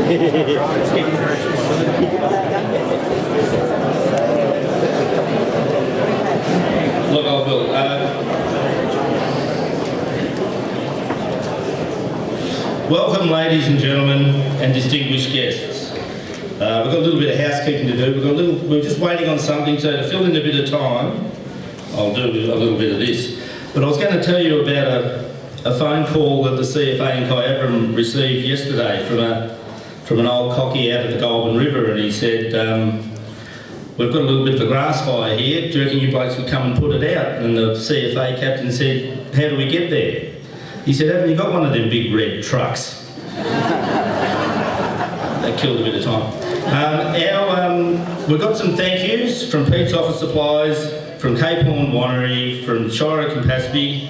Look, I will. Welcome, ladies and gentlemen, and distinguished guests. We've got a little bit of housekeeping to do. We're just waiting on something, so to fill in a bit of time, I'll do a little bit of this. But I was going to tell you about a phone call that the CFA in Kyabram received yesterday from an old cocky out of the Goulburn River, and he said, we've got a little bit of a grass fire here, do you reckon you blokes would come and put it out? And the CFA captain said, how do we get there? He said, haven't you got one of them big red trucks? That killed a bit of time. We've got some thank yous from Pete's Office Supplies, from Cape Horn Winery, from Shire Campaspe.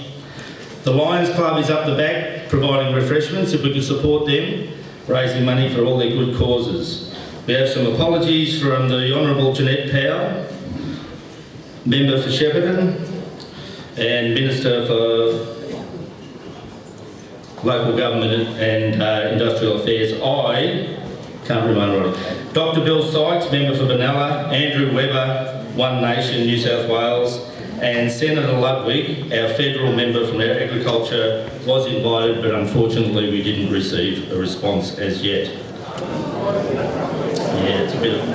The Lions Club is up the back providing refreshments, if we could support them, raising money for all their good causes. We have some apologies from the Honourable Jeanette Powell, Member for Shepparton and Minister for Local Government and Industrial Affairs. I can't remember right. Dr Bill Sykes, Member for Benalla, Andrew Webber, One Nation, New South Wales, and Senator Ludwig, our federal member from our agriculture, was invited, but unfortunately we didn't receive a response as yet. Yeah, it's a bit of a...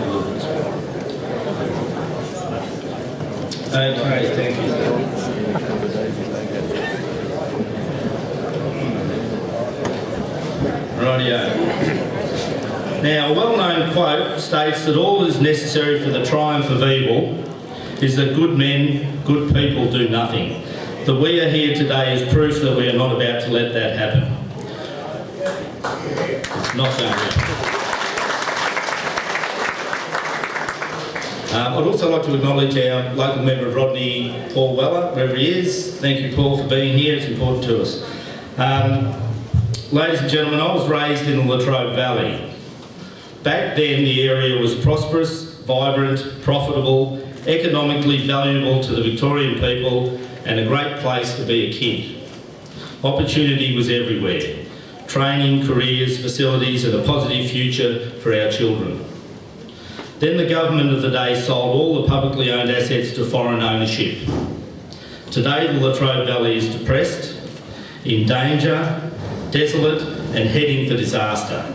Okay, thank you. Rightio. Now, a well-known quote states that all that is necessary for the triumph of evil is that good men, good people do nothing. That we are here today is proof that we are not about to let that happen. It's not going to happen. I'd also like to acknowledge our local member of Rodney, Paul Weller, wherever he is. Thank you, Paul, for being here. It's important to us. Ladies and gentlemen, I was raised in the Latrobe Valley. Back then, the area was prosperous, vibrant, profitable, economically valuable to the Victorian people, and a great place to be a kid. Opportunity was everywhere. Training, careers, facilities, and a positive future for our children. Then the government of the day sold all the publicly owned assets to foreign ownership. Today, the Latrobe Valley is depressed, in danger, desolate, and heading for disaster.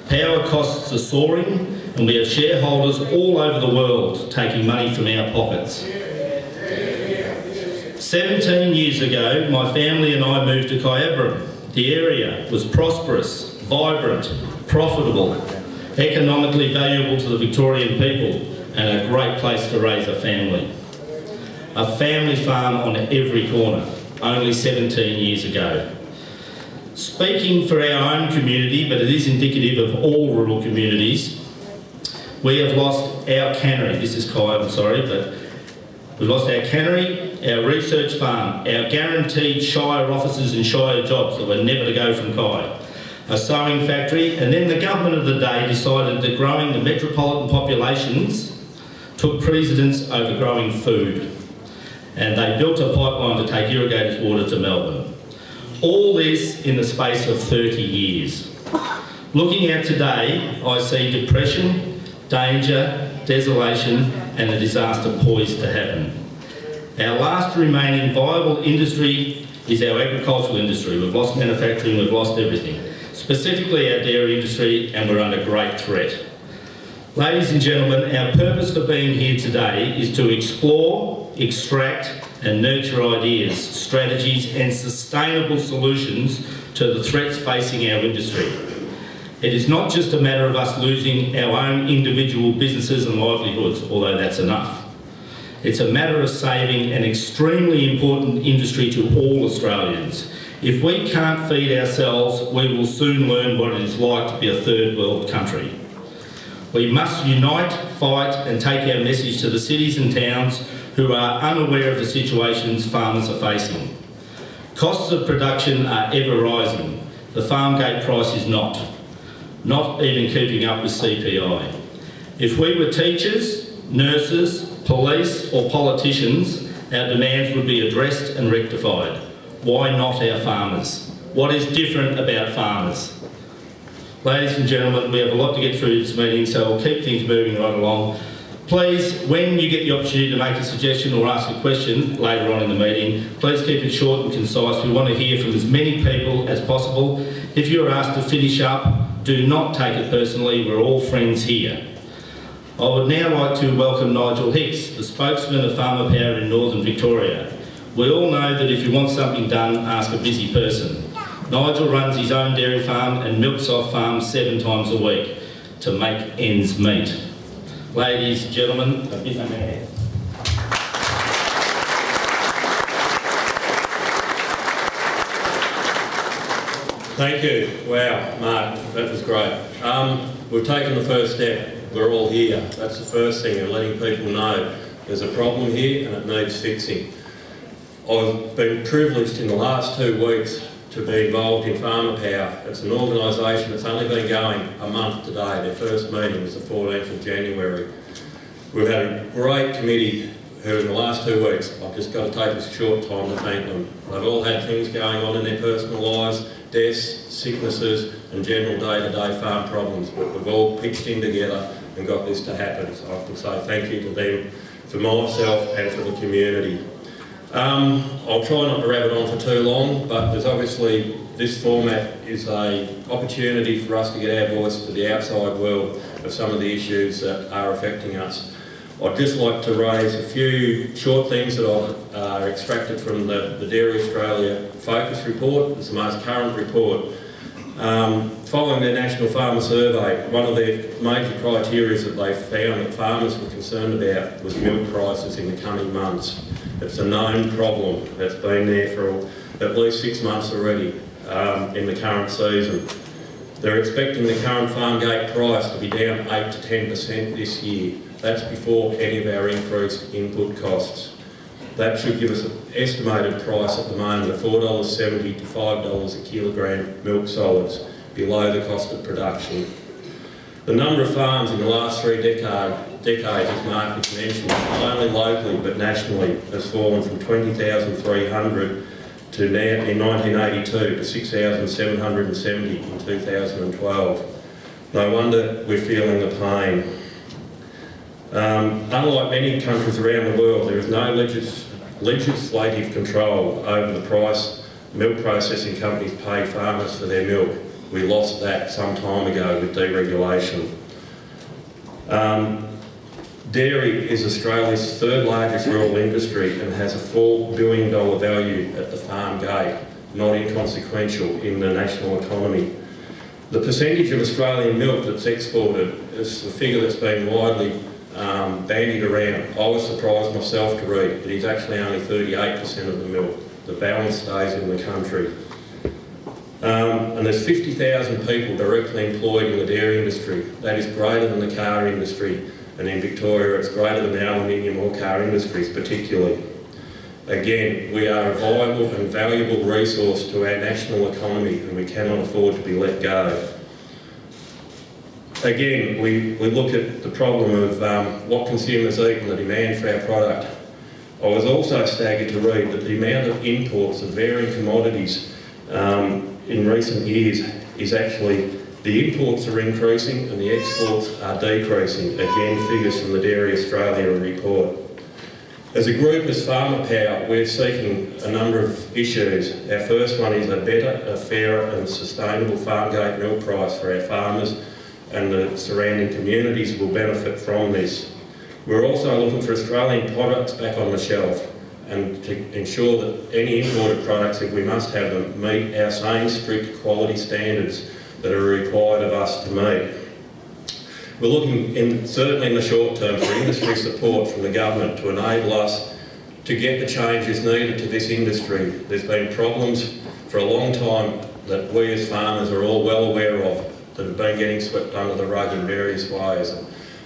Power costs are soaring, and we have shareholders all over the world taking money from our pockets. 17 years ago, my family and I moved to Kyabram. The area was prosperous, vibrant, profitable, economically valuable to the Victorian people, and a great place to raise a family. A family farm on every corner, only 17 years ago. Speaking for our own community, but it is indicative of all rural communities, we have lost our cannery. This is Kai, I'm sorry, but we've lost our cannery, our research farm, our guaranteed Shire offices and Shire jobs that were never to go from Kai, a sewing factory, and then the government of the day decided that growing the metropolitan populations took precedence over growing food. And they built a pipeline to take irrigated water to Melbourne. All this in the space of 30 years. Looking at today, I see depression, danger, desolation, and a disaster poised to happen. Our last remaining viable industry is our agricultural industry. We've lost manufacturing, we've lost everything. Specifically our dairy industry, and we're under great threat. Ladies and gentlemen, our purpose for being here today is to explore, extract, and nurture ideas, strategies, and sustainable solutions to the threats facing our industry. It is not just a matter of us losing our own individual businesses and livelihoods, although that's enough. It's a matter of saving an extremely important industry to all Australians. If we can't feed ourselves, we will soon learn what it is like to be a third world country. We must unite, fight, and take our message to the cities and towns who are unaware of the situations farmers are facing. Costs of production are ever rising. The farm gate price is not even keeping up with CPI. If we were teachers, nurses, police or politicians, our demands would be addressed and rectified. Why not our farmers? What is different about farmers? Ladies and gentlemen, we have a lot to get through this meeting, so we'll keep things moving right along. Please, when you get the opportunity to make a suggestion or ask a question later on in the meeting, please keep it short and concise. We want to hear from as many people as possible. If you're asked to finish up, do not take it personally. We're all friends here. I would now like to welcome Nigel Hicks, the spokesman of Farmer Power in Northern Victoria. We all know that if you want something done, ask a busy person. Nigel runs his own dairy farm and milks off farms 7 times a week to make ends meet. Ladies and gentlemen, a bit of an Thank you. Wow, Mark, that was great. We've taken the first step. We're all here. That's the first thing, and letting people know there's a problem here and it needs fixing. I've been privileged in the last 2 weeks to be involved in Farmer Power. It's an organisation that's only been going a month today. Their first meeting was the 14th of January. We've had a great committee who in the last 2 weeks, I've just got to take this short time to thank them. They've all had things going on in their personal lives, deaths, sicknesses and general day-to-day farm problems, but we've all pitched in together and got this to happen. So I can say thank you to them, for myself and for the community. I'll try not to rabbit on for too long, but there's obviously this format is an opportunity for us to get our voice to the outside world of some of the issues that are affecting us. I'd just like to raise a few short things that I've extracted from the Dairy Australia Focus Report. It's the most current report. Following their National Farmer Survey, one of their major criteria that they found that farmers were concerned about was milk prices in the coming months. It's a known problem that's been there for at least 6 months already in the current season. They're expecting the current farm gate price to be down 8 to 10% this year. That's before any of our increased input costs. That should give us an estimated price at the moment of $4.70 to $5 a kilogram milk solids, below the cost of production. The number of farms in the last 3 decades, as Mark has mentioned, not only locally but nationally, has fallen from 20,300 to now in 1982 to 6,770 in 2012. No wonder we're feeling the pain. Unlike many countries around the world, there is no legislative control over the price milk processing companies pay farmers for their milk. We lost that some time ago with deregulation. Dairy is Australia's 3rd largest rural industry and has a $4 billion value at the farm gate, not inconsequential in the national economy. The percentage of Australian milk that's exported is a figure that's been widely bandied around. I was surprised myself to read it is actually only 38% of the milk. The balance stays in the country. And there's 50,000 people directly employed in the dairy industry. That is greater than the car industry, and in Victoria it's greater than the aluminium or car industries particularly. Again, we are a viable and valuable resource to our national economy and we cannot afford to be let go. Again, we look at the problem of what consumers eat and the demand for our product. I was also staggered to read that the amount of imports of varying commodities in recent years is actually, the imports are increasing and the exports are decreasing. Again, figures from the Dairy Australia report. As a group, as Farmer Power, we're seeking a number of issues. Our first one is a better, a fairer and sustainable farm gate milk price for our farmers, and the surrounding communities will benefit from this. We're also looking for Australian products back on the shelf and to ensure that any imported products, if we must have them, meet our same strict quality standards that are required of us to meet. We're looking, certainly in the short term, for industry support from the government to enable us to get the changes needed to this industry. There's been problems for a long time that we as farmers are all well aware of that have been getting swept under the rug in various ways.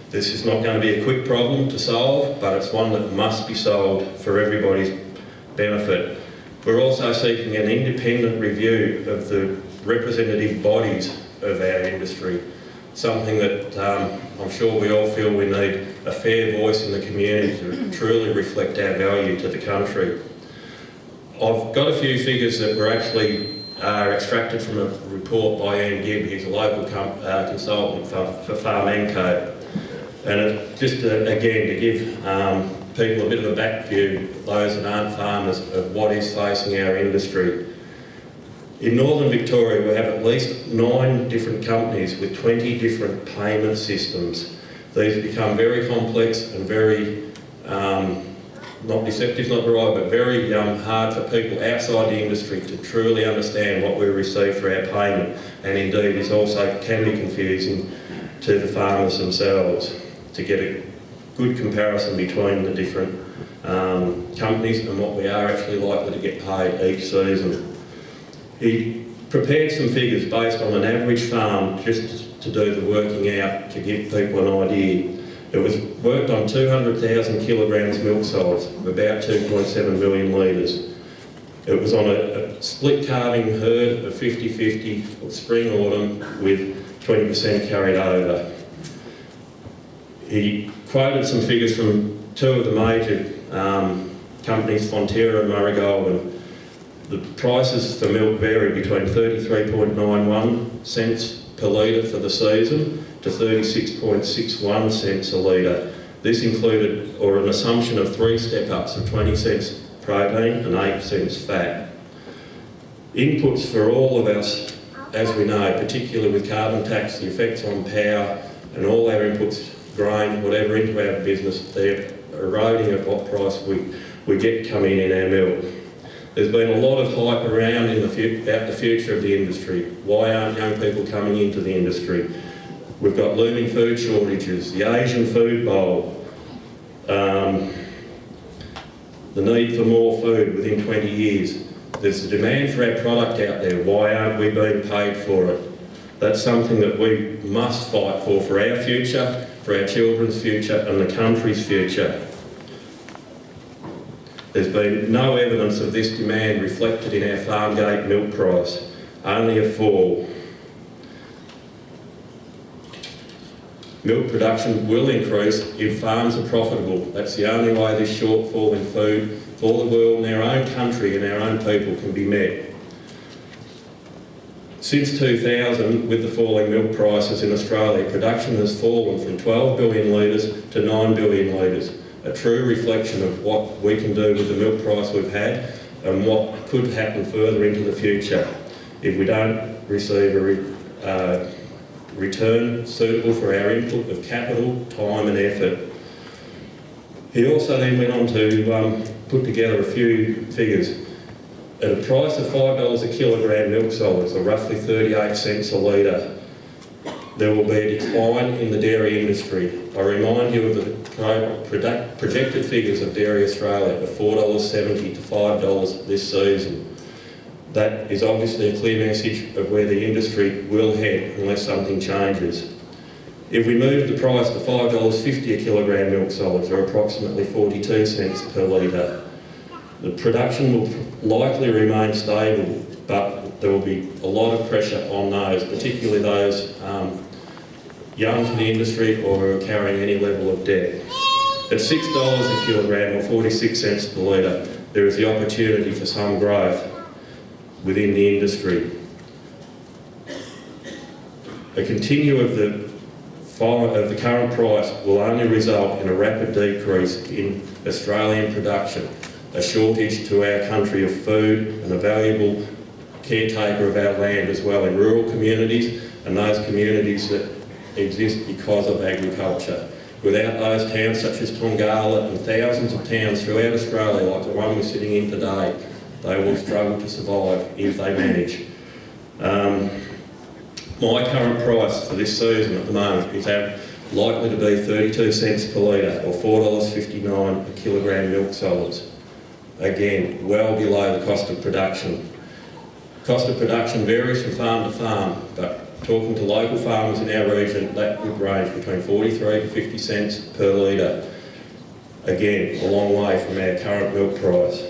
This is not going to be a quick problem to solve, but it's one that must be solved for everybody's benefit. We're also seeking an independent review of the representative bodies of our industry, something that I'm sure we all feel we need a fair voice in the community to truly reflect our value to the country. I've got a few figures that were actually are extracted from a report by Ian Gibb, who's a local consultant for Farmenco. And just again to give people a bit of a back view, those that aren't farmers, of what is facing our industry. In northern Victoria, we have at least 9 different companies with 20 different payment systems. These become very complex and very, not deceptive, not right, but very hard for people outside the industry to truly understand what we receive for our payment, and indeed is also can be confusing to the farmers themselves to get a good comparison between the different companies and what we are actually likely to get paid each season. He prepared some figures based on an average farm just to do the working out to give people an idea. It was worked on 200,000 kilograms milk solids, about 2.7 million litres. It was on a split calving herd of 50-50 spring-autumn with 20% carried over. He quoted some figures from 2 of the major companies, Fonterra and Murray Goulburn. The prices for milk vary between 33.91 cents per litre for the season to 36.61 cents a litre. This included, or an assumption of 3 step-ups of 20 cents protein and 8 cents fat. Inputs for all of us, as we know, particularly with carbon tax, the effects on power and all our inputs, grain, whatever, into our business, they're eroding at what price we get coming in our milk. There's been a lot of hype around about the future of the industry. Why aren't young people coming into the industry? We've got looming food shortages, the Asian food bowl, the need for more food within 20 years. There's a demand for our product out there. Why aren't we being paid for it? That's something that we must fight for our future, for our children's future and the country's future. There's been no evidence of this demand reflected in our farm gate milk price, only a fall. Milk production will increase if farms are profitable. That's the only way this shortfall in food for the world and our own country and our own people can be met. Since 2000, with the falling milk prices in Australia, production has fallen from 12 billion litres to 9 billion litres. A true reflection of what we can do with the milk price we've had and what could happen further into the future if we don't receive a return suitable for our input of capital, time and effort. He also then went on to put together a few figures. At a price of $5 a kilogram milk solids, or roughly 38 cents a litre, there will be a decline in the dairy industry. I remind you of the projected figures of Dairy Australia of $4.70 to $5 this season. That is obviously a clear message of where the industry will head unless something changes. If we move the price to $5.50 a kilogram milk solids, or approximately 42 cents per litre, the production will likely remain stable, but there will be a lot of pressure on those, particularly those young to the industry or who are carrying any level of debt. At $6 a kilogram or 46 cents per litre, there is the opportunity for some growth within the industry. A continue of the current price will only result in a rapid decrease in Australian production, a shortage to our country of food and a valuable caretaker of our land as well in rural communities and those communities that exist because of agriculture. Without those towns such as Tongala and thousands of towns throughout Australia like the one we're sitting in today, they will struggle to survive if they manage. My current price for this season at the moment is likely to be 32 cents per litre or $4.59 a kilogram milk solids. Again, well below the cost of production. Cost of production varies from farm to farm, but talking to local farmers in our region, that would range between 43 to 50 cents per litre. Again, a long way from our current milk price.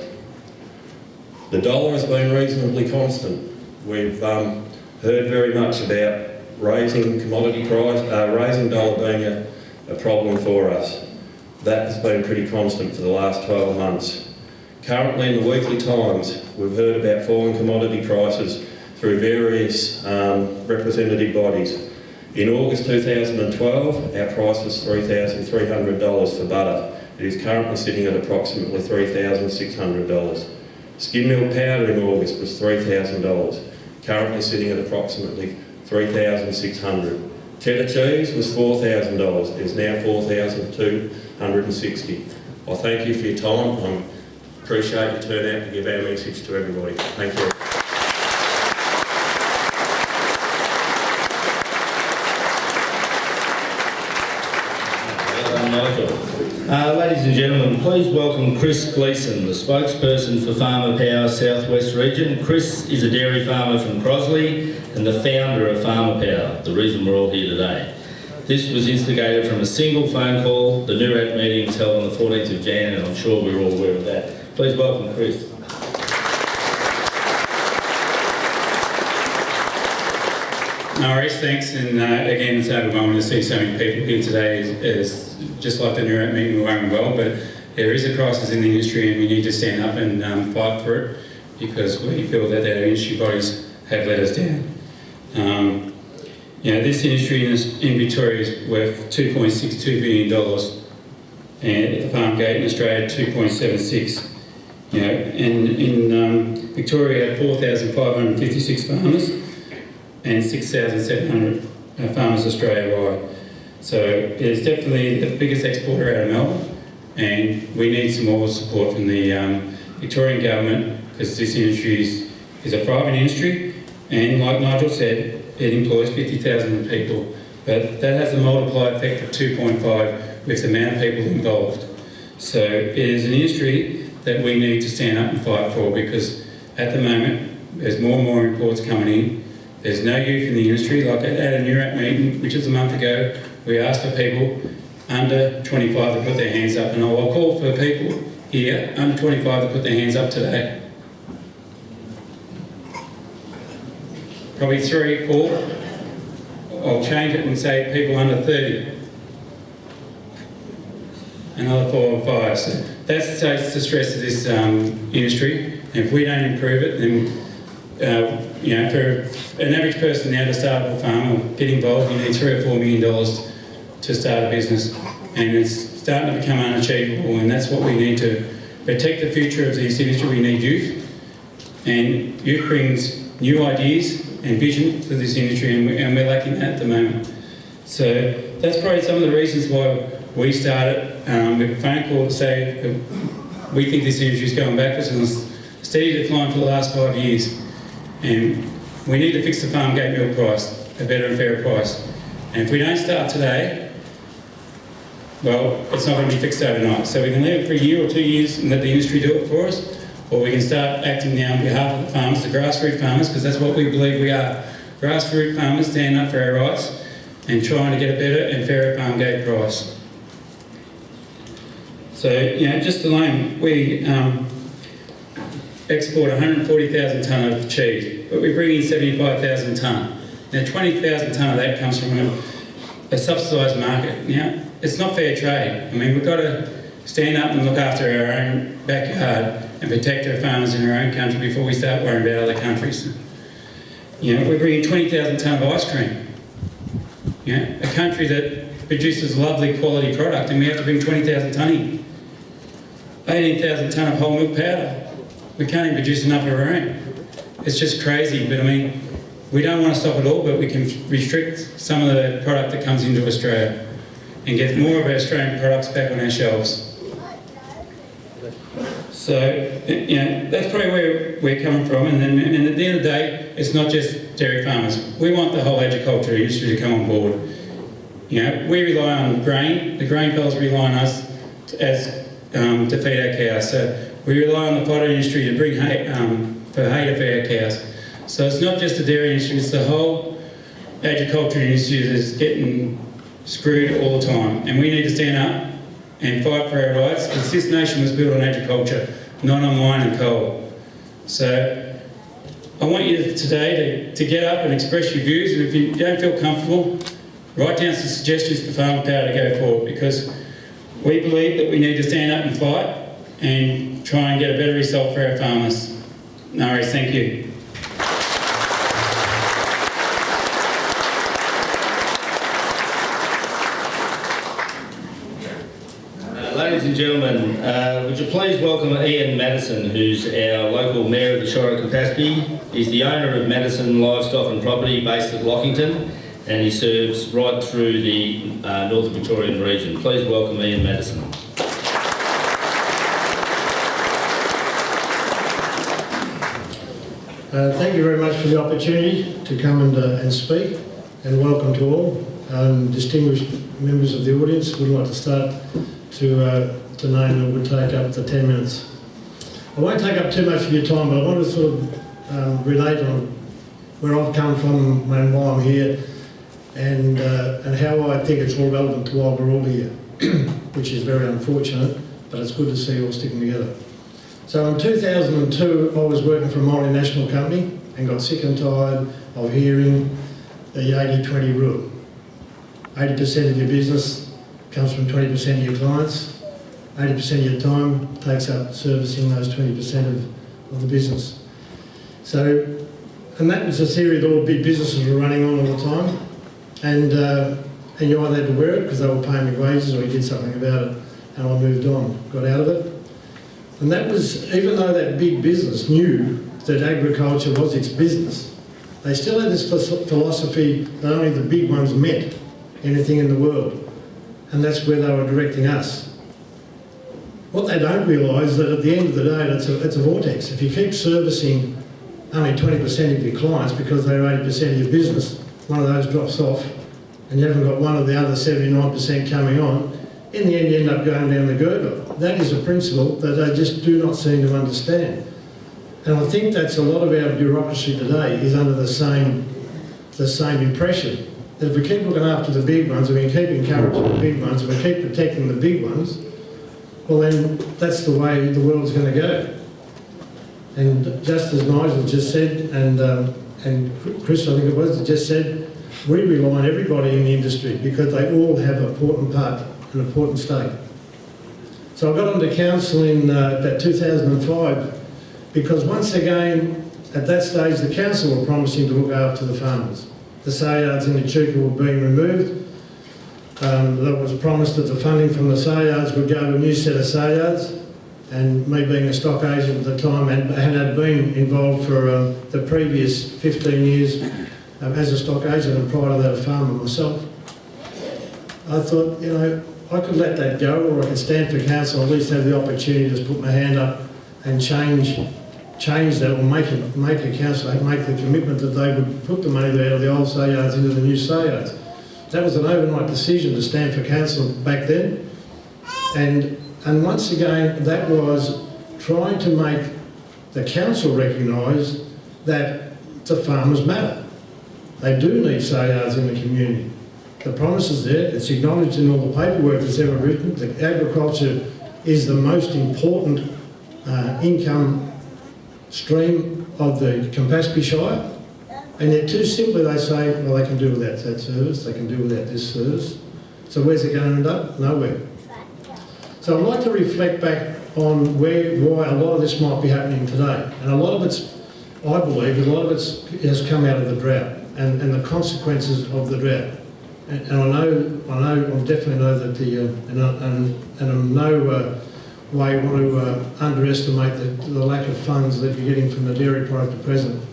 The dollar has been reasonably constant. We've heard very much about raising commodity price, raising dollar being a problem for us. That has been pretty constant for the last 12 months. Currently in the weekly times, we've heard about falling commodity prices through various representative bodies. In August 2012, our price was $3,300 for butter. It is currently sitting at approximately $3,600. Skim milk powder in August was $3,000, currently sitting at approximately $3,600. Cheddar cheese was $4,000, it is now $4,260. I thank you for your time. I appreciate your turnout to give our message to everybody. Thank you. Ladies and gentlemen, please welcome Chris Gleeson, the spokesperson for Farmer Power South West Region. Chris is a dairy farmer from Crosley and the founder of Farmer Power, the reason we're all here today. This was instigated from a single phone call. The NURAT meeting was held on the 14th of Jan, and I'm sure we're all aware of that. Please welcome Chris. No worries, thanks. And again, it's overwhelming to see so many people here today. Is just like the NURAT meeting, we're going well, but there is a crisis in the industry and we need to stand up and fight for it because we feel that our industry bodies have let us down. This industry in Victoria is worth $2.62 billion and at the farm gate in Australia, 2.76. And in Victoria, we have 4,556 farmers and 6,700 farmers Australia-wide. So it is definitely the biggest exporter out of Melbourne, and we need some more support from the Victorian government because this industry is a private industry, and like Nigel said, it employs 50,000 people, but that has a multiplier effect of 2.5 with the amount of people involved. So it is an industry that we need to stand up and fight for because at the moment there's more and more imports coming in. There's no youth in the industry. Like at a NURAT meeting, which was a month ago, we asked for people under 25 to put their hands up, and I'll call for people here under 25 to put their hands up today. Probably 3, 4. I'll change it and say people under 30. Another 4 or 5. So that's the stress of this industry, and if we don't improve it, then for an average person now to start up a farm or get involved, you need $3 or $4 million to start a business, and it's starting to become unachievable, and that's what we need to protect the future of this industry. We need youth, and youth brings new ideas and vision for this industry, and we're lacking that at the moment. So that's probably some of the reasons why we started with a phone call to say that we think this industry is going backwards and it's steady decline for the last 5 years. And we need to fix the farm gate milk price, a better and fairer price. And if we don't start today, well, it's not going to be fixed overnight. So we can leave it for a year or 2 years and let the industry do it for us, or we can start acting now on behalf of the farmers, the grassroots farmers, because that's what we believe we are. Grassroots farmers standing up for our rights and trying to get a better and fairer farm gate price. So, just alone, we export 140,000 tonne of cheese, but we bring in 75,000 tonne. Now 20,000 tonne of that comes from a subsidised market. Now, it's not fair trade. I mean, we've got to stand up and look after our own backyard and protect our farmers in our own country before we start worrying about other countries. We're bringing 20,000 tonne of ice cream. A country that produces lovely quality product, and we have to bring 20,000 tonne in. 18,000 tonne of whole milk powder. We can't even produce enough of our own. It's just crazy, but I mean, we don't want to stop it all, but we can restrict some of the product that comes into Australia and get more of our Australian products back on our shelves. So, that's probably where we're coming from, and at the end of the day, it's not just dairy farmers. We want the whole agriculture industry to come on board. We rely on grain. The grain fellas rely on us to feed our cows. So we rely on the fodder industry to bring hay, for hay to feed our cows. So it's not just the dairy industry, it's the whole agriculture industry that's getting screwed all the time. And we need to stand up and fight for our rights, because this nation was built on agriculture, not on wine and coal. So I want you today to get up and express your views, and if you don't feel comfortable, write down some suggestions for Farmer Power to go forward, because we believe that we need to stand up and fight and try and get a better result for our farmers. No worries, thank you. ladies and gentlemen, would you please welcome Ian Madison, who's our local Mayor of the Shire of Campaspe. He's the owner of Madison Livestock and Property based at Lockington, and he serves right through the Northern Victorian region. Please welcome Ian Madison. Thank you very much for the opportunity to come and speak, and welcome to all. Distinguished members of the audience, would like to start to name that would take up to 10 minutes. I won't take up too much of your time, but I want to sort of relate on where I've come from and why I'm here, and how I think it's all relevant to why we're all here, which is very unfortunate, but it's good to see you all sticking together. So in 2002, I was working for a multinational company and got sick and tired of hearing the 80-20 rule. 80% of your business comes from 20% of your clients. 80% of your time takes up servicing those 20% of the business. So, and that was a theory that all big businesses were running on all the time. And you either had to wear it because they were paying me wages, or you did something about it, and I moved on, got out of it. And that was, even though that big business knew that agriculture was its business, they still had this philosophy that only the big ones meant anything in the world. And that's where they were directing us. What they don't realise is that at the end of the day, it's a vortex. If you keep servicing only 20% of your clients because they're 80% of your business, one of those drops off, and you haven't got one of the other 79% coming on, in the end you end up going down the gurgle. That is a principle that they just do not seem to understand. And I think that's a lot of our bureaucracy today is under the same impression. That if we keep looking after the big ones, and we keep encouraging the big ones, and we keep protecting the big ones, well then that's the way the world's going to go. And just as Nigel just said, and Chris, I think it was, just said, we rely on everybody in the industry because they all have an important part, an important stake. So I got onto council in about 2005 because once again, at that stage, the council were promising to look after the farmers. The sale yards in the Echuca were being removed. There was promised that the funding from the sale yards would go to a new set of sale yards, and me being a stock agent at the time and had been involved for the previous 15 years as a stock agent, and prior to that a farmer myself, I thought, you know, I could let that go, or I could stand for council and at least have the opportunity to just put my hand up and change that, or make a council make the commitment that they would put the money out of the old sale yards into the new sale yards. That was an overnight decision to stand for council back then, and once again that was trying to make the council recognise that the farmers matter. They do need sale yards in the community. The promise is there, it's acknowledged in all the paperwork that's ever written. That agriculture is the most important income stream of the Campaspe Shire, and yet too simply they say, well, they can do without that service, they can do without this service. So where's it going to end up? Nowhere. So I'd like to reflect back on why a lot of this might be happening today, and a lot of it's, I believe, has come out of the drought and the consequences of the drought. And I definitely know that and in no way want to underestimate the lack of funds that you're getting from the dairy product at present.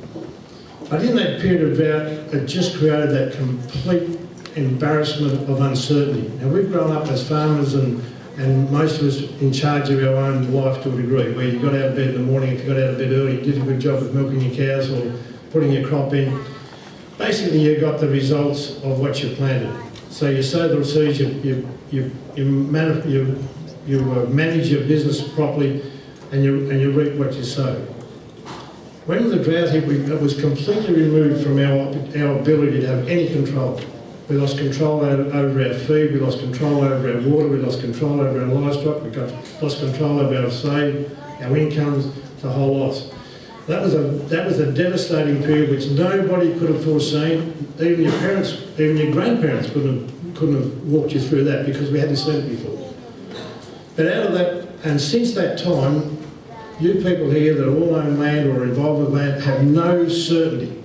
But in that period of drought, it just created that complete embarrassment of uncertainty. Now we've grown up as farmers and most of us in charge of our own life to a degree, where you got out of bed in the morning, if you got out of bed early, you did a good job of milking your cows or putting your crop in. Basically, you got the results of what you planted. So you sow the seeds, you manage your business properly, and you reap what you sow. When the drought hit, it was completely removed from our ability to have any control. We lost control over our feed, we lost control over our water, we lost control over our livestock, we lost control over our save, our incomes, the whole lot. That was a devastating period which nobody could have foreseen. Even your parents, even your grandparents couldn't have walked you through that because we hadn't seen it before. But out of that, and since that time, you people here that all own land or are involved with land have no certainty.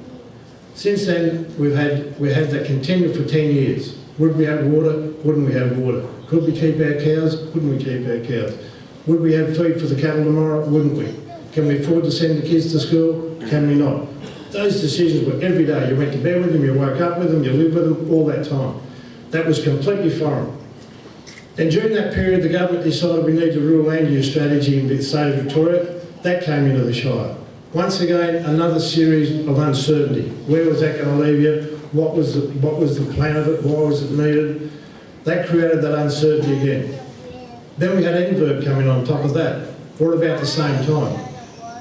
Since then, we've had that continue for 10 years. Would we have water? Wouldn't we have water? Could we keep our cows? Wouldn't we keep our cows? Would we have feed for the cattle tomorrow? Wouldn't we? Can we afford to send the kids to school? Can we not? Those decisions were every day. You went to bed with them, you woke up with them, you lived with them all that time. That was completely foreign. And during that period, the government decided we need a rural land use strategy in the state of Victoria. That came into the Shire. Once again, another series of uncertainty. Where was that going to leave you? What was the plan of it? Why was it needed? That created that uncertainty again. Then we had NVERB coming on top of that, all about the same time.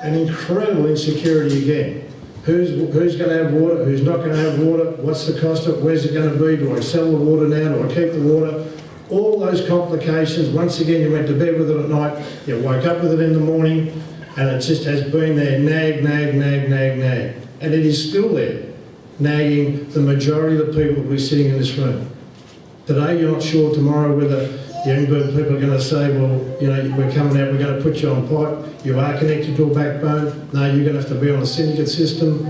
An incredible insecurity again. Who's going to have water? Who's not going to have water? What's the cost of it? Where's it going to be? Do I sell the water now? Do I keep the water? All those complications. Once again, you went to bed with it at night. You woke up with it in the morning, and it just has been there, nag, nag, nag, nag, nag. And it is still there, nagging the majority of the people that we're sitting in this room. Today, you're not sure tomorrow whether the NVERB people are going to say, well, you know, we're coming out, we're going to put you on pipe, you are connected to a backbone, no, you're going to have to be on a syndicate system.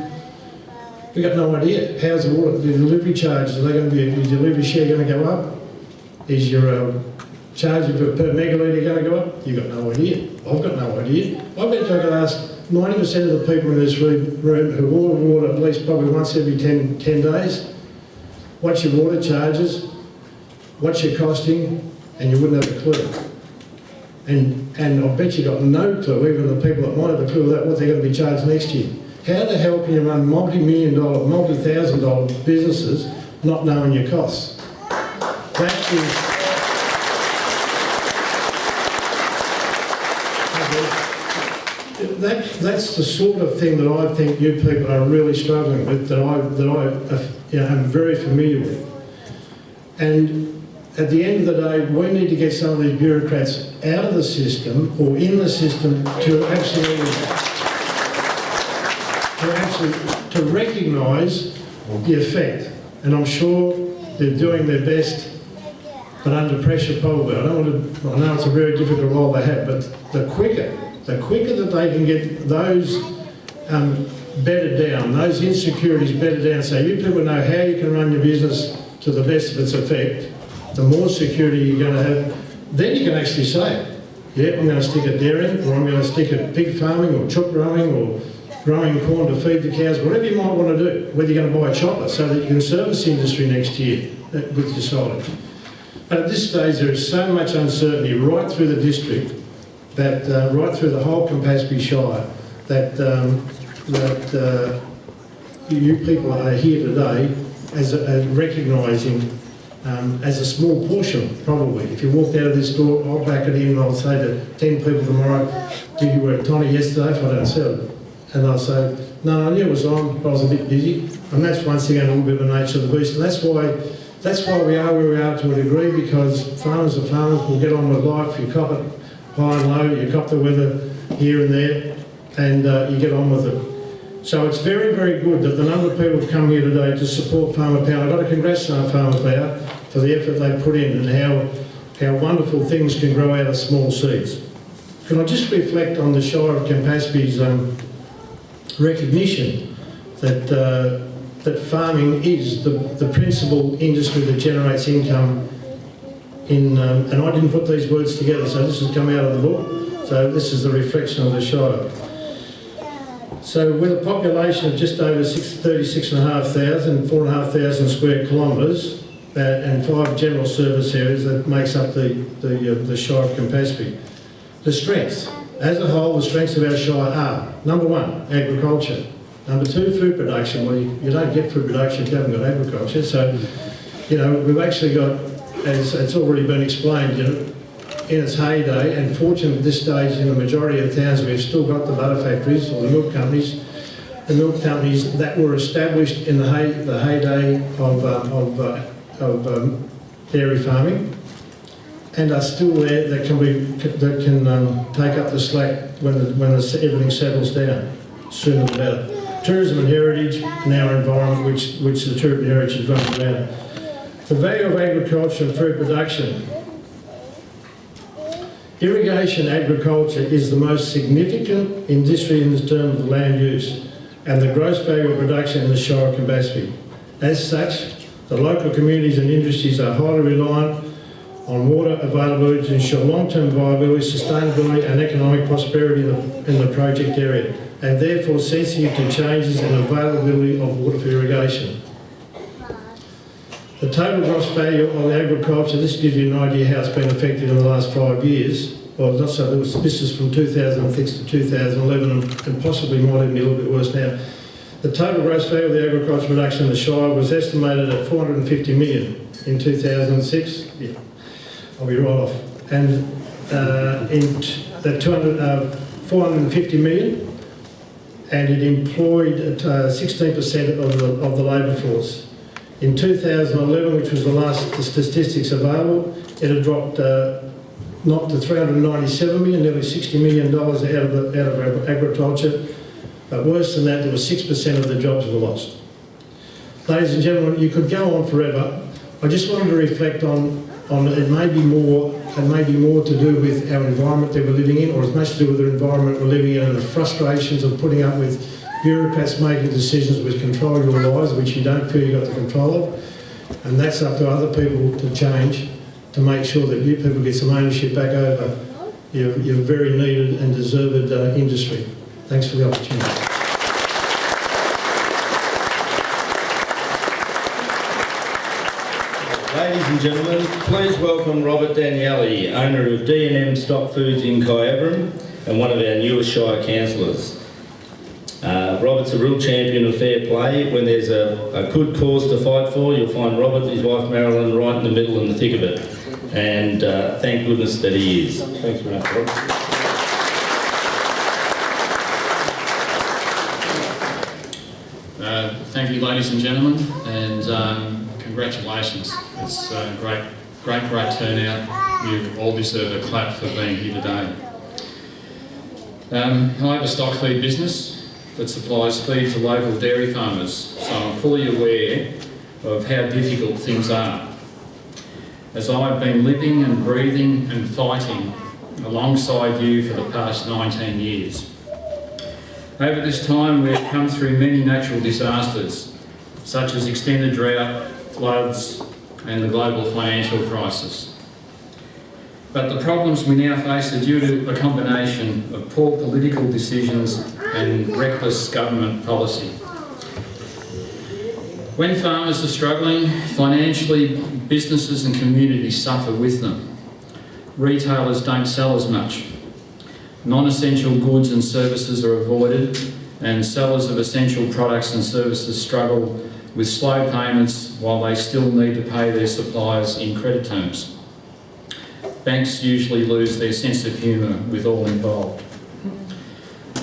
We've got no idea. How's the water, the delivery charges, are they going to be, is your delivery share going to go up? Is your charge per megalitre going to go up? You've got no idea. I've got no idea. I bet I could ask 90% of the people in this room who order water at least probably once every 10 days, what's your water charges, what's your costing, and you wouldn't have a clue. And I bet you got no clue, even the people that might have a clue about what they're going to be charged next year. How the hell can you run multi-million dollar, multi-thousand dollar businesses not knowing your costs? That's the sort of thing that I think you people are really struggling with, that I am very familiar with. And at the end of the day, we need to get some of these bureaucrats out of the system or in the system to recognise the effect. And I'm sure they're doing their best, but under pressure probably. I know it's a very difficult role they have, but the quicker that they can get those bedded down, those insecurities bedded down, so you people know how you can run your business to the best of its effect, the more security you're going to have, then you can actually say, yeah, I'm going to stick at dairying, or I'm going to stick at pig farming, or chook growing, or growing corn to feed the cows, whatever you might want to do, whether you're going to buy a chopper so that you can service the industry next year with your silage. But at this stage, there is so much uncertainty right through the district, that right through the whole Campaspe Shire, that you people are here today as recognising as a small portion, probably. If you walked out of this door, I'll back it in and I'll say to 10 people tomorrow, did you work Tony yesterday? If I don't sell it. And they'll say, no, I knew it was on, but I was a bit busy. And that's once again a little bit of the nature of the beast. And that's why we are where we are to a degree, because farmers are farmers, will get on with life. You cop it high and low, you cop the weather here and there, and you get on with it. So it's very, very good that the number of people have come here today to support Farmer Power. I've got to congratulate Farmer Power for the effort they put in and how wonderful things can grow out of small seeds. Can I just reflect on the Shire of Campaspe's recognition that farming is the principal industry that generates income and I didn't put these words together, so this has come out of the book. So this is the reflection of the Shire. So with a population of just over 36,500, 4,500 square kilometres, and 5 general service areas, that makes up the Shire of Campaspe. The strengths, as a whole, the strengths of our Shire are, number 1, agriculture. Number 2, food production. Well, you don't get food production if you haven't got agriculture. So, you know, we've actually got, as it's already been explained, you know, in its heyday, and fortunately at this stage in the majority of towns we've still got the butter factories or the milk companies that were established in the heyday of dairy farming, and are still there, that can take up the slack when everything settles down. Sooner the better. Tourism and heritage in our environment, which the tourism and heritage runs around. The value of agriculture and food production. Irrigation agriculture is the most significant industry in terms of land use and the gross value of production in the Shire of Campaspe. As such, The local communities and industries are highly reliant on water availability to ensure long-term viability, sustainability and economic prosperity in the project area, and therefore sensitive to changes in availability of water for irrigation. The total gross value of agriculture, this gives you an idea how it's been affected in the last 5 years. Well, not so, this is from 2006 to 2011 and possibly might even be a little bit worse now. The total gross value of the agricultural production in the Shire was estimated at 450 million in 2006. Yeah, I'll be right off. And in 450 million, and it employed 16% of the labour force. In 2011, which was the last statistics available, it had dropped not to 397 million, nearly $60 million out of agriculture. But worse than that, there was 6% of the jobs were lost. Ladies and gentlemen, you could go on forever. I just wanted to reflect on it may be more to do with our environment that we're living in, or as much to do with the environment we're living in and the frustrations of putting up with bureaucrats making decisions which control your lives, which you don't feel you've got the control of. And that's up to other people to change, to make sure that you people get some ownership back over your very needed and deserved industry. Thanks for the opportunity. Ladies and gentlemen, please welcome Robert Danieli, owner of D&M Stock Foods in Kyabram and one of our newest Shire councillors. Robert's a real champion of fair play. When there's a good cause to fight for, you'll find Robert and his wife Marilyn right in the middle in the thick of it. And thank goodness that he is. Thanks very much, Robert. Thank you, ladies and gentlemen, and congratulations. It's a great turnout. You all deserve a clap for being here today. I have a stock feed business that supplies feed to local dairy farmers, so I'm fully aware of how difficult things are, as I've been living and breathing and fighting alongside you for the past 19 years. Over this time, we've come through many natural disasters, such as extended drought, floods, and the global financial crisis. But the problems we now face are due to a combination of poor political decisions and reckless government policy. When farmers are struggling financially, businesses and communities suffer with them. Retailers don't sell as much. Non-essential goods and services are avoided, and sellers of essential products and services struggle with slow payments while they still need to pay their suppliers in credit terms. Banks usually lose their sense of humour with all involved.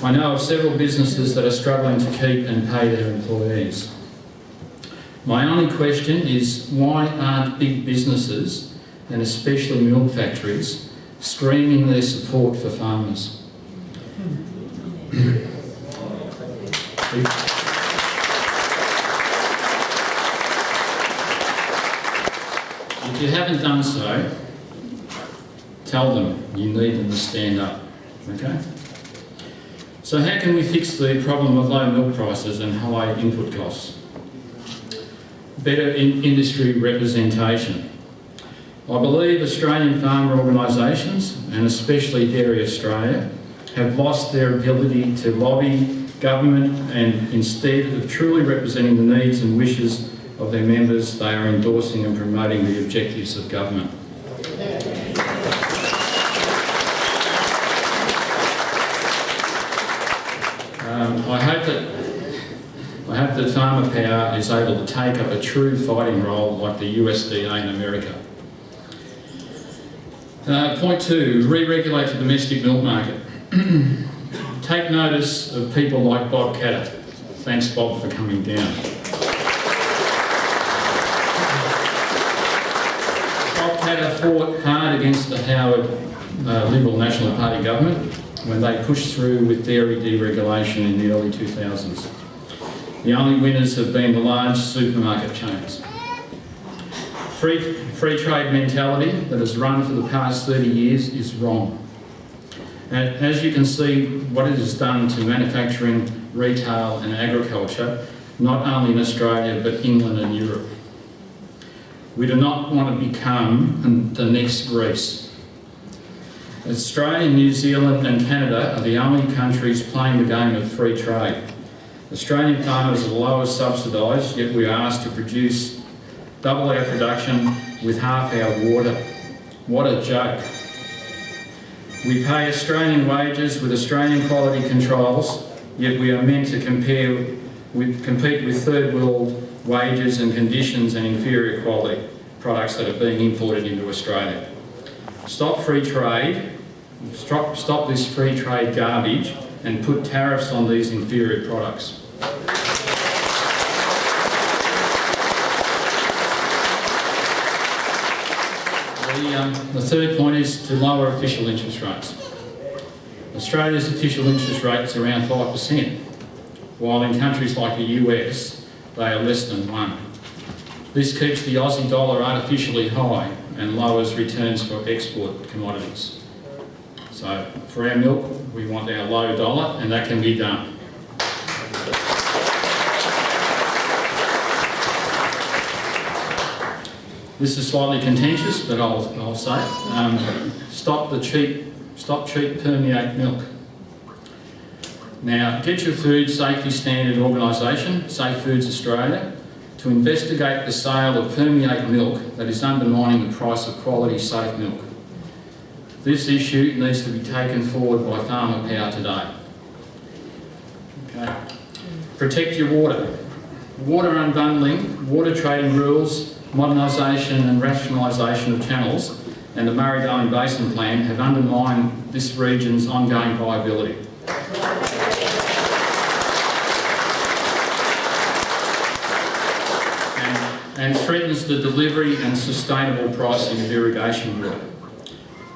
I know of several businesses that are struggling to keep and pay their employees. My only question is, why aren't big businesses, and especially milk factories, screaming their support for farmers? If you haven't done so, tell them you need them to stand up, okay? So how can we fix the problem of low milk prices and high input costs? Better industry representation. I believe Australian farmer organisations, and especially Dairy Australia, have lost their ability to lobby government, and instead of truly representing the needs and wishes of their members, they are endorsing and promoting the objectives of government. I hope that Farmer Power is able to take up a true fighting role like the USDA in America. Point 2, re-regulate the domestic milk market. Take notice of people like Bob Catter. Thanks, Bob, for coming down. Bob Catter fought hard against the Howard Liberal National Party government when they pushed through with dairy deregulation in the early 2000s. The only winners have been the large supermarket chains. Free trade mentality that has run for the past 30 years is wrong. And as you can see, what it has done to manufacturing, retail and agriculture, not only in Australia but England and Europe. We do not want to become the next Greece. Australia, New Zealand and Canada are the only countries playing the game of free trade. Australian farmers are the lowest subsidised, yet we are asked to produce double our production with half our water. What a joke. We pay Australian wages with Australian quality controls, yet we are meant to compete with third world wages and conditions and inferior quality products that are being imported into Australia. Stop free trade, stop this free trade garbage and put tariffs on these inferior products. The third point is to lower official interest rates. Australia's official interest rate is around 5%, while in countries like the US, they are less than 1%. This keeps the Aussie dollar artificially high and lowers returns for export commodities. So for our milk, we want our low dollar, and that can be done. This is slightly contentious, but I'll say it. Stop cheap permeate milk. Now, get your food safety standard organisation, Safe Foods Australia, to investigate the sale of permeate milk that is undermining the price of quality safe milk. This issue needs to be taken forward by Farmer Power today. Okay. Protect your water. Water unbundling, water trading rules, modernisation and rationalisation of channels and the Murray-Darling Basin Plan have undermined this region's ongoing viability. And threatens the delivery and sustainable pricing of irrigation water.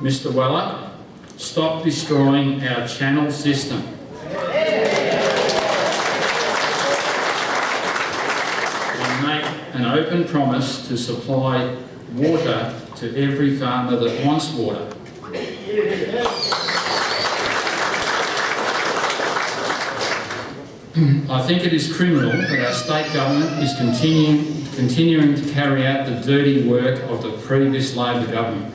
Mr. Weller, stop destroying our channel system. And make an open promise to supply water to every farmer that wants water. I think it is criminal that our state government is continuing to carry out the dirty work of the previous Labor government.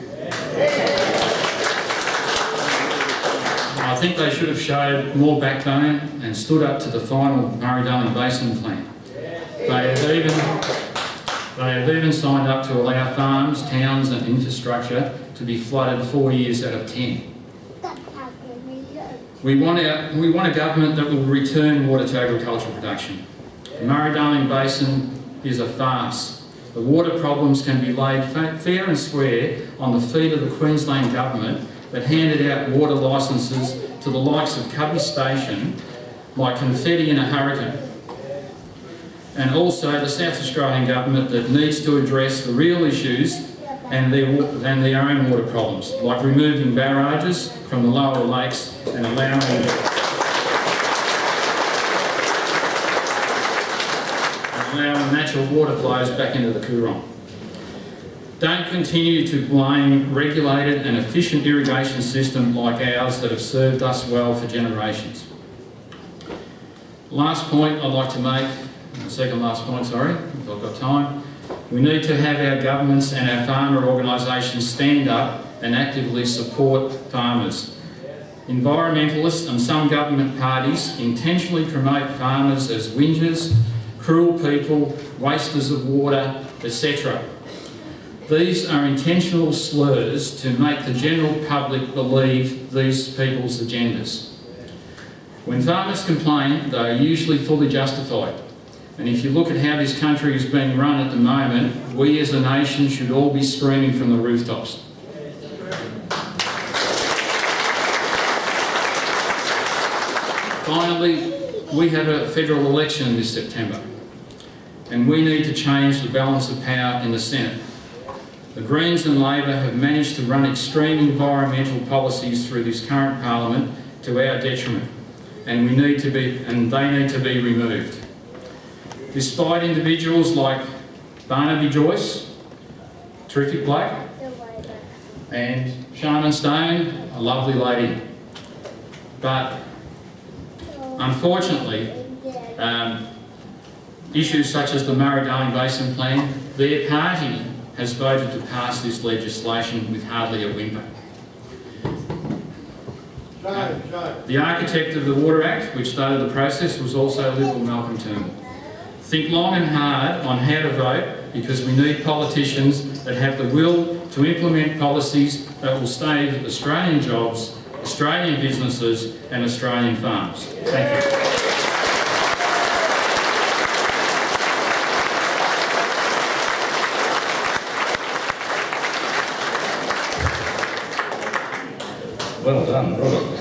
I think they should have showed more backbone and stood up to the final Murray-Darling Basin Plan. They have even signed up to allow farms, towns and infrastructure to be flooded 4 years out of 10. We want a government that will return water to agricultural production. The Murray-Darling Basin is a farce. The water problems can be laid fair and square on the feet of the Queensland government that handed out water licences to the likes of Cubby Station like confetti in a hurricane. And also the South Australian government that needs to address the real issues and their own water problems, like removing barrages from the lower lakes and allowing natural water flows back into the Coorong. Don't continue to blame regulated and efficient irrigation systems like ours that have served us well for generations. Last point I'd like to make, second last point, sorry, if I've got time. We need to have our governments and our farmer organisations stand up and actively support farmers. Environmentalists and some government parties intentionally promote farmers as whingers, cruel people, wasters of water, etc. These are intentional slurs to make the general public believe these people's agendas. When farmers complain, they are usually fully justified. And if you look at how this country is being run at the moment, we as a nation should all be screaming from the rooftops. Finally, we have a federal election this September, and we need to change the balance of power in the Senate. The Greens and Labor have managed to run extreme environmental policies through this current Parliament to our detriment, and they need to be removed. Despite individuals like Barnaby Joyce, terrific bloke, and Sharman Stone, a lovely lady. But unfortunately, issues such as the Murray-Darling Basin Plan, their party has voted to pass this legislation with hardly a whimper. The architect of the Water Act, which started the process, was also Liberal Malcolm Turnbull. Think long and hard on how to vote, because we need politicians that have the will to implement policies that will save Australian jobs, Australian businesses and Australian farms. Thank you. Well done, Robert.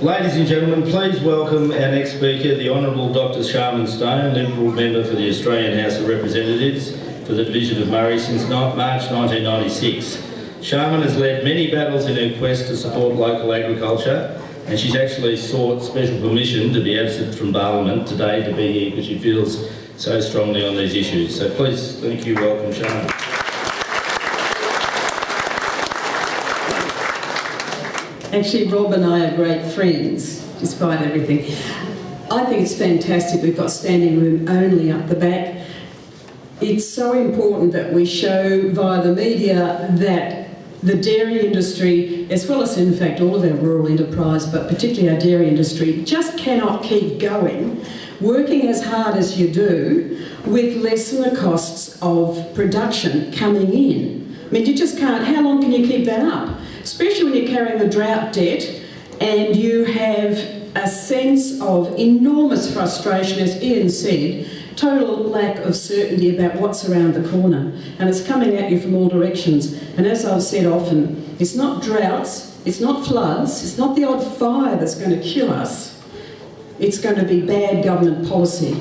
Ladies and gentlemen, please welcome our next speaker, the Honourable Dr. Sharman Stone, Liberal Member for the Australian House of Representatives for the Division of Murray since March 1996. Sharman has led many battles in her quest to support local agriculture, and she's actually sought special permission to be absent from Parliament today to be here because she feels so strongly on these issues. So please, thank you, welcome Sharman. Actually, Rob and I are great friends, despite everything. I think it's fantastic we've got standing room only up the back. It's so important that we show via the media that the dairy industry, as well as in fact all of our rural enterprise, but particularly our dairy industry, just cannot keep going, working as hard as you do, with less than the costs of production coming in. I mean, you just can't, how long can you keep that up? Especially when you're carrying the drought debt and you have a sense of enormous frustration, as Ian said, total lack of certainty about what's around the corner. And it's coming at you from all directions. And as I've said often, it's not droughts, it's not floods, it's not the odd fire that's going to kill us. It's going to be bad government policy.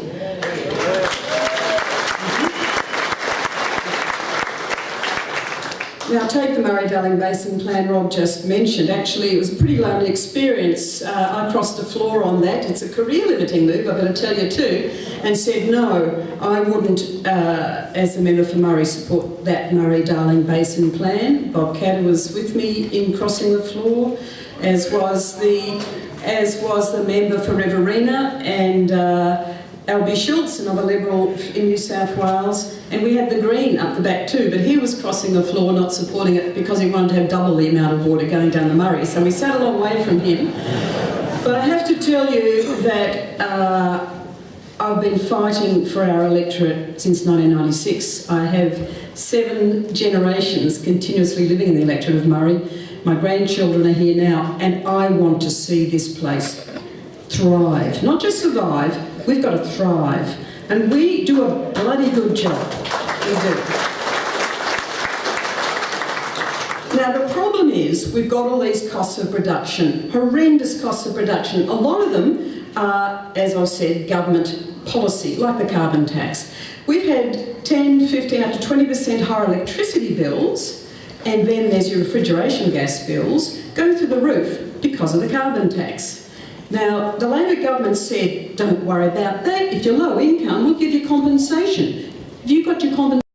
Now, take the Murray-Darling Basin Plan Rob just mentioned. Actually, it was a pretty lonely experience. I crossed the floor on that. It's a career-limiting move, I've got to tell you too, and said no, I wouldn't, as a member for Murray, support that Murray-Darling Basin Plan. Bob Catter was with me in crossing the floor, as was the member for Riverina, and Albie Schultz, another Liberal in New South Wales, and we had the Green up the back too, but he was crossing the floor not supporting it because he wanted to have double the amount of water going down the Murray, so we sat a long way from him. But I have to tell you that I've been fighting for our electorate since 1996. I have 7 generations continuously living in the electorate of Murray. My grandchildren are here now, and I want to see this place thrive, not just survive. We've got to thrive, and we do a bloody good job. We do. Now the problem is we've got all these costs of production, horrendous costs of production. A lot of them are, as I've said, government policy, like the carbon tax. We've had 10, 15, up to 20% higher electricity bills, and then there's your refrigeration gas bills go through the roof because of the carbon tax. Now, the Labor government said, don't worry about that. If you're low income, we'll give you compensation. Have you got your compensation?